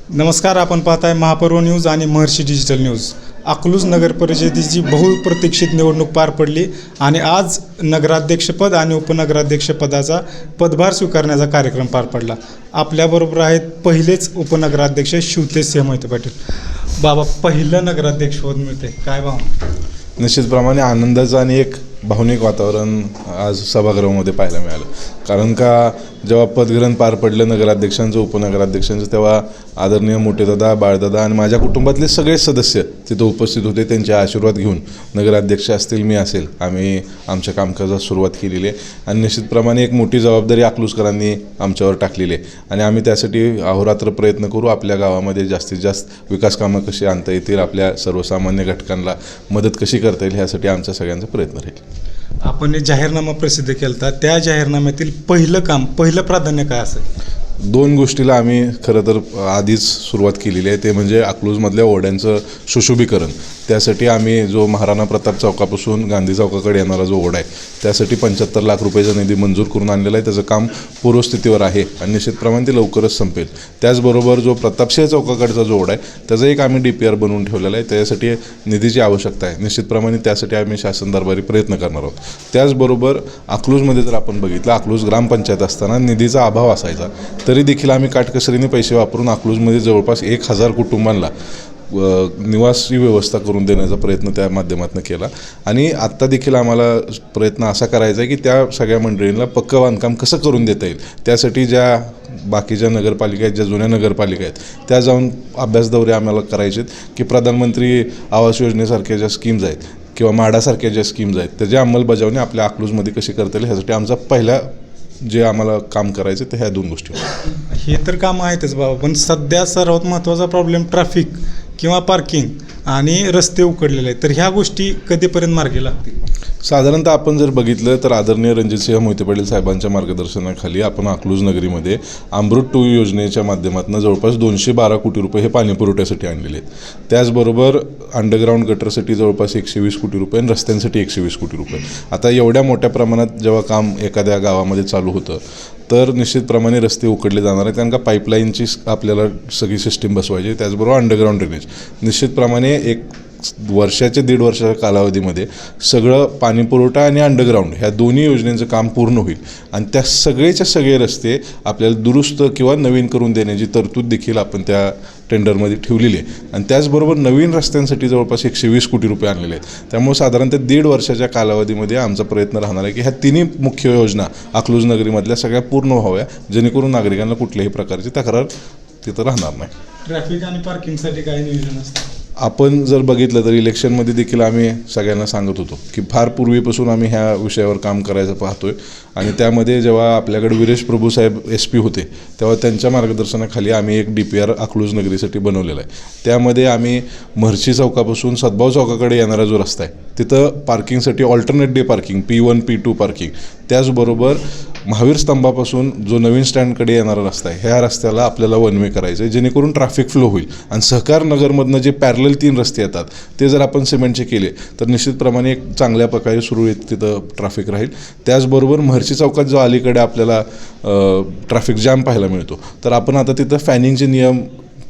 नमस्कार, आपण पाहताय महापर्व न्यूज आणि महर्षी डिजिटल न्यूज. अकलूज नगर परिषदेची बहुप्रतीक्षित निवडणूक पार पडली आणि आज नगराध्यक्षपद आणि उपनगराध्यक्षपदाचा पदभार स्वीकारण्याचा कार्यक्रम पार पडला. आपल्याबरोबर आहेत पहिलेच उपनगराध्यक्ष शिवतेजसिंह मोहिते पाटील. बाबा, पहिलं नगराध्यक्षपद मिळते, काय भावना? निश्चितप्रमाणे आनंदाचं आणि एक भावनिक वातावरण आज सभागृहामध्ये पाहायला मिळालं. कारण का जेव्हा पदग्रहण पार पडलं नगराध्यक्षांचं उपनगराध्यक्षांचं, तेव्हा आदरणीय मोठेदादा, बाळदादा आणि माझ्या कुटुंबातले सगळे सदस्य तिथं उपस्थित होते. त्यांचे आशीर्वाद घेऊन नगराध्यक्ष असतील, मी असेल, आम्ही आमच्या कामकाजास सुरुवात केलेली आहे. आणि निश्चितप्रमाणे एक मोठी जबाबदारी अकलूजकरांनी आमच्यावर टाकलेली आहे आणि आम्ही त्यासाठी अहोरात्र प्रयत्न करू. आपल्या गावामध्ये जास्तीत जास्त विकास कामं कशी आणता येतील, आपल्या सर्वसामान्य घटकांना मदत कशी करता येईल, ह्यासाठी आमचा सगळ्यांचा प्रयत्न राहील. आपण एक जाहीरनामा प्रसिद्ध केला होता, त्या जाहीरनाम्यातील पहिलं प्राधान्य काय असेल? दोन गोष्टीला आम्ही खरं तर आधीच सुरुवात केलेली आहे. ते म्हणजे अकलूजमधल्या ओढ्यांचं सुशोभीकरण. त्यासाठी आम्ही जो महाराणा प्रताप चौकापासून गांधी चौकाकडे येणारा जो ओढा आहे, त्यासाठी 75 लाख रुपयाचा निधी मंजूर करून आणलेला आहे. त्याचं काम पूर्वस्थितीवर आहे आणि निश्चितप्रमाणे ते लवकरच संपेल. त्याचबरोबर जो प्रतापसिंह चौकाकडचा जो ओढा आहे, त्याचा एक आम्ही DPR बनवून ठेवलेला आहे. त्यासाठी निधीची आवश्यकता आहे. निश्चितप्रमाणे त्यासाठी आम्ही शासन दरबारी प्रयत्न करणार आहोत. त्याचबरोबर अकलूजमध्ये जर आपण बघितलं, अकलूज ग्रामपंचायत असताना निधीचा अभाव असायचा, तरी देखील आम्ही काटकसरीने पैसे वापरून अकलूजमध्ये जवळपास 1000 कुटुंबांना निवासी व्यवस्था करून देण्याचा प्रयत्न त्या माध्यमातून केला. आणि आत्ता देखील आम्हाला प्रयत्न असा करायचा आहे की त्या सगळ्या मंडळींना पक्कं बांधकाम कसं करून देता येईल, त्यासाठी ज्या बाकीच्या नगरपालिका आहेत, ज्या जुन्या नगरपालिका आहेत, त्या जाऊन अभ्यास दौरे आम्हाला करायचे आहेत की प्रधानमंत्री आवास योजनेसारख्या ज्या स्कीम्स आहेत किंवा माडासारख्या ज्या स्कीम्स आहेत, त्याची अंमलबजावणी आपल्या अकलूजमध्ये कशी करता येईल, ह्यासाठी आमचा पहिला जे आम्हाला काम करायचं ते ह्या दोन गोष्टी. हे तर काम आहेतच बाबा, पण सध्या सर्वात महत्त्वाचा प्रॉब्लेम ट्रॅफिक किंवा पार्किंग आणि रस्ते उकडलेले आहेत. तर ह्या गोष्टी कधीपर्यंत मार्गी लागतील? साधारणतः आपण जर बघितलं तर आदरणीय रणजितसिंह मोहिते पाटील साहेबांच्या मार्गदर्शनाखाली आपण अकलूज नगरीमध्ये अमृत 2 योजनेच्या माध्यमातून जवळपास 212 कोटी रुपये हे पाणी पुरवठ्यासाठी आणलेले आहेत. त्याचबरोबर अंडरग्राऊंड गटरसाठी जवळपास 120 कोटी रुपये आणि रस्त्यांसाठी 120 कोटी रुपये. आता एवढ्या मोठ्या प्रमाणात जेव्हा काम एखाद्या गावामध्ये चालू होतं, तर निश्चितप्रमाणे रस्ते उकडले जाणार आहेत. कारण का पाईपलाईनची आपल्याला सगळी सिस्टीम बसवायची. त्याचबरोबर अंडरग्राऊंड ड्रेनेज. निश्चितप्रमाणे एक वर्षाच्या 1.5 वर्षाच्या कालावधीमध्ये सगळं पाणीपुरवठा आणि अंडरग्राऊंड ह्या दोन्ही योजनेचं काम पूर्ण होईल आणि त्या सगळेच्या सगळे रस्ते आपल्याला दुरुस्त किंवा नवीन करून देण्याची तरतूद देखील आपण त्या टेंडरमध्ये ठेवलेली आहे. आणि त्याचबरोबर नवीन रस्त्यांसाठी जवळपास 120 कोटी रुपये आणलेले आहेत. त्यामुळे साधारणतः 1.5 वर्षाच्या कालावधीमध्ये आमचा प्रयत्न राहणार आहे की ह्या तिन्ही मुख्य योजना अकलूज नगरीमधल्या सगळ्या पूर्ण व्हाव्या, जेणेकरून नागरिकांना कुठल्याही प्रकारची तक्रार तिथं राहणार नाही. ट्रॅफिक आणि पार्किंगसाठी काय नियोजन असतं? आपण जर बघितलं तर इलेक्शनमध्ये देखील आम्ही सगळ्यांना सांगत होतो की फार पूर्वीपासून आम्ही ह्या विषयावर काम करायचं पाहतोय. आणि त्यामध्ये जेव्हा आपल्याकडे विरेश प्रभू साहेब SP होते, तेव्हा त्यांच्या मार्गदर्शनाखाली आम्ही एक DPR अकलूज नगरीसाठी बनवलेला आहे. त्यामध्ये आम्ही महर्षी चौकापासून सद्भाव चौकाकडे येणारा जो रस्ता आहे, तिथं पार्किंगसाठी alternate day parking, P1 P2 parking, त्याचबरोबर महावीर स्तंभापासून जो नवीन स्टँडकडे येणारा रस्ता आहे, ह्या रस्त्याला आपल्याला वन वे करायचं आहे, जेणेकरून ट्रॅफिक फ्लो होईल. आणि सहकार नगरमधनं जे पॅरलल 3 रस्ते येतात, ते जर आपण सिमेंटचे केले तर निश्चितप्रमाणे एक चांगल्या प्रकारे सुरळीत तिथं ट्रॅफिक राहील. त्याचबरोबर महर्षी चौकात जो अलीकडे आपल्याला ट्रॅफिक जॅम पाहायला मिळतो, तर आपण आता तिथं फॅनिंगचे नियम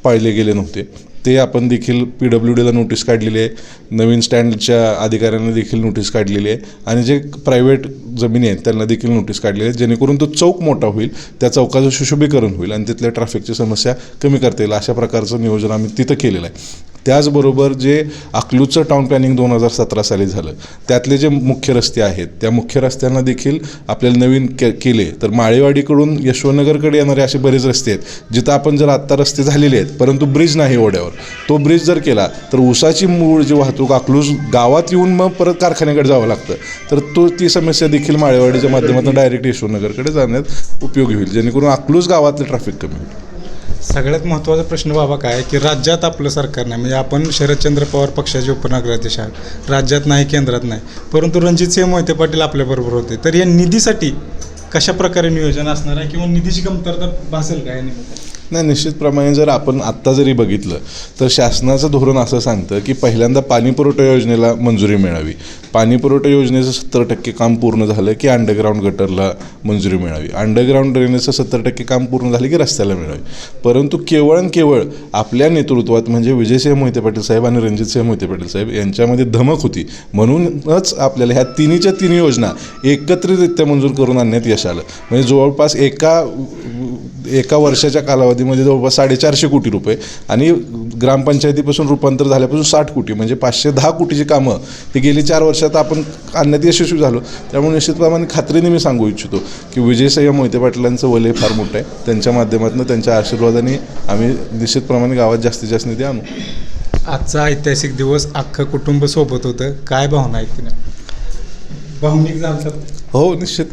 पाळले गेले नव्हते, ते आपण देखील PWDला नोटीस काढलेली आहे. नवीन स्टँडच्या अधिकाऱ्यांना देखील नोटीस काढलेली आहे आणि जे प्रायव्हेट जमिनी आहेत त्यांना देखील नोटीस काढलेली आहे, जेणेकरून तो चौक मोठा होईल, त्या चौकाचं सुशोभीकरण होईल आणि तिथल्या ट्रॅफिकची समस्या कमी करता येईल. अशा प्रकारचं नियोजन आम्ही तिथं केलेलं आहे. त्याचबरोबर जे अकलूजचं टाउन प्लॅनिंग 2017 साली झालं, त्यातले जे मुख्य रस्ते आहेत, त्या मुख्य रस्त्यांना देखील आपल्याला नवीन केले. तर माळेवाडीकडून यशवंतनगरकडे येणारे असे बरेच रस्ते आहेत जिथं आपण जर आत्ता रस्ते झालेले आहेत परंतु ब्रिज नाही ओढ्यावर, तो ब्रिज जर केला तर ऊसाची मूळ जी वाहतूक अकलूज गावात येऊन मग परत कारखान्याकडे जावं लागतं, तर ती समस्या देखील माळेवाडीच्या माध्यमातून डायरेक्ट यशवंतनगरकडे जाण्यात उपयोगी होईल, जेणेकरून अकलूज गावातलं ट्रॅफिक कमी होईल. सगळ्यात महत्त्वाचा प्रश्न बाबा काय आहे की राज्यात आपलं सरकार नाही, म्हणजे आपण शरदचंद्र पवार पक्षाचे उपनगराध्यक्ष आहात, राज्यात नाही, केंद्रात नाही, परंतु रणजितसिंह मोहिते पाटील आपल्याबरोबर होते. तर या निधीसाठी कशा प्रकारे नियोजन असणार आहे किंवा निधीची कमतरता भासेल काय? नाही, निश्चितप्रमाणे जर आपण आत्ता जरी बघितलं तर शासनाचं धोरण असं सांगतं की पहिल्यांदा पाणीपुरवठा योजनेला मंजुरी मिळावी. पाणीपुरवठा योजनेचं 70% काम पूर्ण झालं की अंडरग्राऊंड गटरला मंजुरी मिळावी. अंडरग्राऊंड ड्रेनेजचं 70% काम पूर्ण झालं की रस्त्याला मिळावी. परंतु केवळ आणि केवळ आपल्या नेतृत्वात म्हणजे विजयसिंह मोहिते पाटील साहेब आणि रणजितसिंह मोहिते पाटील साहेब यांच्यामध्ये धमक होती, म्हणूनच आपल्याला ह्या तिन्हीच्या तिन्ही योजना एकत्रितरित्या मंजूर करून आणण्यात यश आलं. म्हणजे जवळपास एका वर्षाच्या कालावधीमध्ये जवळपास 450 कोटी रुपये आणि ग्रामपंचायतीपासून रूपांतर झाल्यापासून 60 कोटी म्हणजे 510 कोटीची कामं ही गेली 4 वर्षात आपण आणण्यात यशस्वी झालो. त्यामुळे निश्चितप्रमाणे खात्रीने मी सांगू इच्छितो की विजयसिंह मोहिते पाटलांचं वलय फार मोठं आहे. त्यांच्या माध्यमातून त्यांच्या आशीर्वादाने आम्ही निश्चितप्रमाणे गावात जास्तीत जास्त निधी आणू. आजचा ऐतिहासिक दिवस अख्खं कुटुंब सोबत होतं, काय भावना आहेत तिने? भावनिक झालं? हो, निश्चित.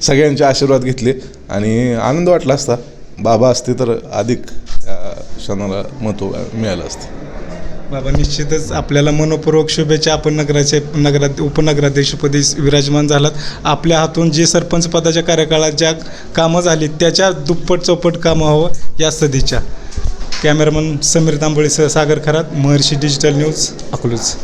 सगळ्यांचे आशीर्वाद घेतले आणि आनंद वाटला असता. बाबा असते तर अधिक क्षणाला महत्त्व मिळालं असतं. बाबा, निश्चितच आपल्याला मनपूर्वक शुभेच्छा. आपण उपनगराध्यक्षपदी विराजमान झालात. आपल्या हातून जे सरपंच पदाच्या कार्यकाळात ज्या कामं झाली त्याच्या दुप्पट चौपट कामं हवं या सदिच्छा. कॅमेरामन समीर तांबोळीसह सागर खरात, महर्षी डिजिटल न्यूज, अकलूज.